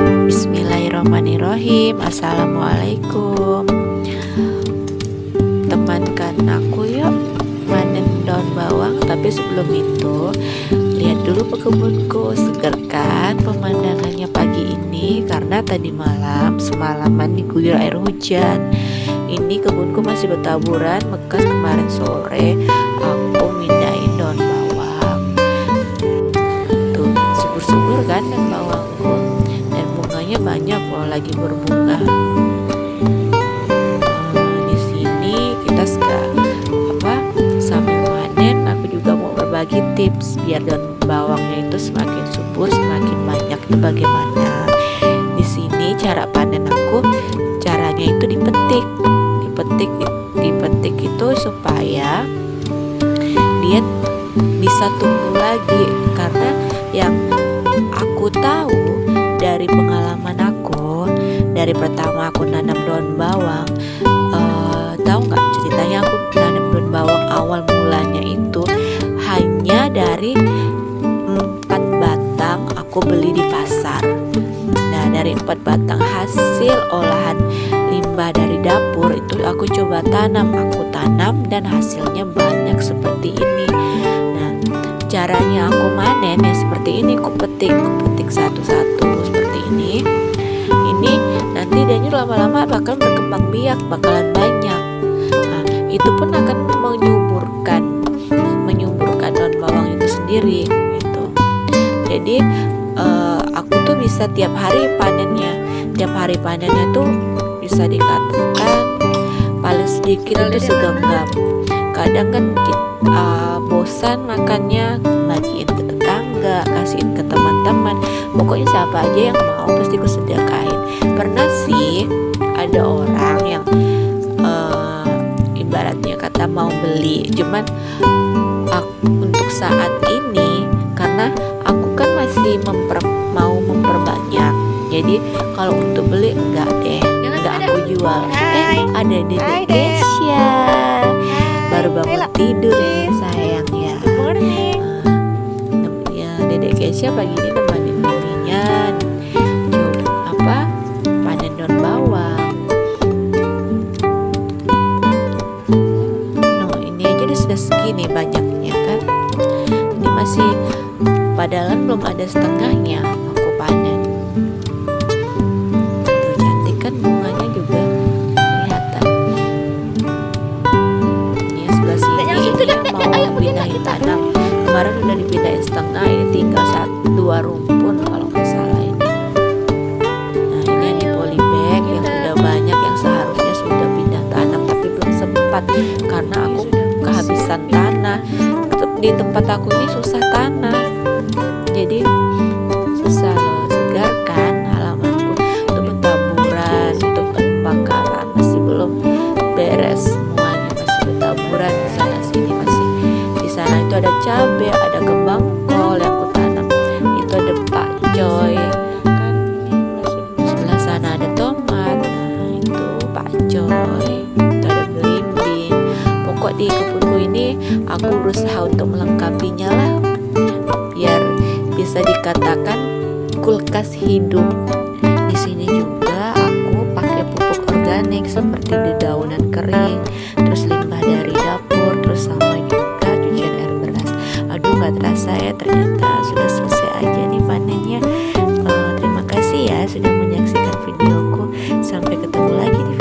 Bismillahirrahmanirrahim. Assalamualaikum. Temankan aku yuk panen daun bawang. Tapi sebelum itu, lihat dulu kebunku. Seger kan pemandangannya pagi ini, karena tadi malam semalaman diguyur air hujan. Ini kebunku masih bertaburan bekas kemarin sore aku mindahin daun bawang. Tuh, subur-subur kan daun bawangku, dan bunganya banyak loh, lagi berbunga. Di sini kita sambil panen, aku juga mau berbagi tips biar daun bawangnya itu semakin subur, semakin banyak. Itu bagaimana? Di sini cara panen aku, caranya itu dipetik itu supaya dia bisa tumbuh lagi. Karena yang aku tahu dari pengalaman aku, dari pertama aku nanam daun bawang, tahu nggak ceritanya? Aku nanam daun bawang awal mulanya itu hanya dari 4 batang aku beli di pasar. Nah, dari 4 batang hasil olahan limbah dari dapur itu aku coba tanam. Aku tanam dan hasilnya banyak seperti ini. Nah, caranya aku manen ya seperti ini. Aku petik satu-satu seperti ini. Ini nanti dia lama-lama bakal berkembang biak, bakalan banyak. Nah, itu pun akan menyuburkan daun bawang itu sendiri gitu. Jadi aku tuh bisa tiap hari panennya tuh bisa dikatakan paling sedikit itu segenggam. Kadang kan bosan makannya, bagiin ke tetangga, kasihin ke teman-teman, pokoknya siapa aja yang mau pasti aku sediain. Pernah sih ada orang yang ibaratnya kata mau beli, cuman untuk saat ini karena aku kan masih mau memperbanyak, jadi kalau untuk beli enggak aku jual. Ada Dedek Kesya baru bangun tidur ini sayang ya. Ya Dedek Kesya pagi ini nemenin miminya panen daun bawang. Ini aja sudah segini banyaknya kan. Ini masih padahal belum ada setengahnya aku panen. Tuh cantik kan bunganya juga kelihatan. Ini sebelah sini mau pindahin tanam. Kemarin udah dipindahin setengah, ini tinggal 2 rumpun kalau nggak salah ini. Nah, ini yang di polybag yang udah banyak, yang seharusnya sudah pindah tanam tapi belum sempat karena aku kehabisan tanah. Di tempat aku ini susah tanah, jadi susah loh. Segar kan halamanku, untuk bertaburan, untuk pembakaran masih belum beres semuanya, masih bertaburan di sana sini. Masih di sana itu ada cabai, ada kembang kol yang aku tanam, itu ada pakcoy kan, sebelah sana ada tomat, nah itu pakcoy, itu ada belimbing. Pokok di kebunku ini aku berusaha untuk melengkapinya lah, biar bisa dikatakan kulkas hidup. Di sini juga aku pakai pupuk organik seperti dedaunan kering, terus limbah dari dapur, terus sama juga cucian air beras. Aduh, nggak terasa ya, ternyata sudah selesai aja nih panennya. Terima kasih ya sudah menyaksikan videoku. Sampai ketemu lagi di